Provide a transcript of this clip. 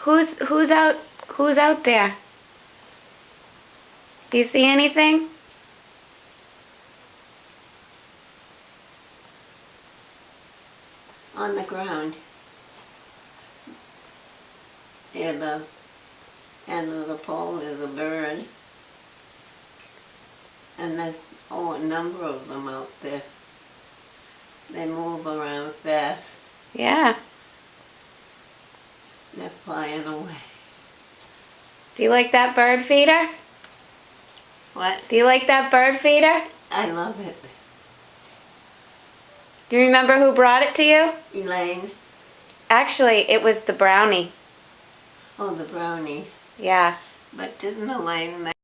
Who's out there? Do you see anything? On the ground. Near the end of the pole is a bird. And there's a number of them out there. They move around fast. Yeah. They're flying away. Do you like that bird feeder? What? Do you like that bird feeder? I love it. Do you remember who brought it to you? Elaine. Actually, it was the brownie. Oh, the brownie. Yeah. But didn't Elaine make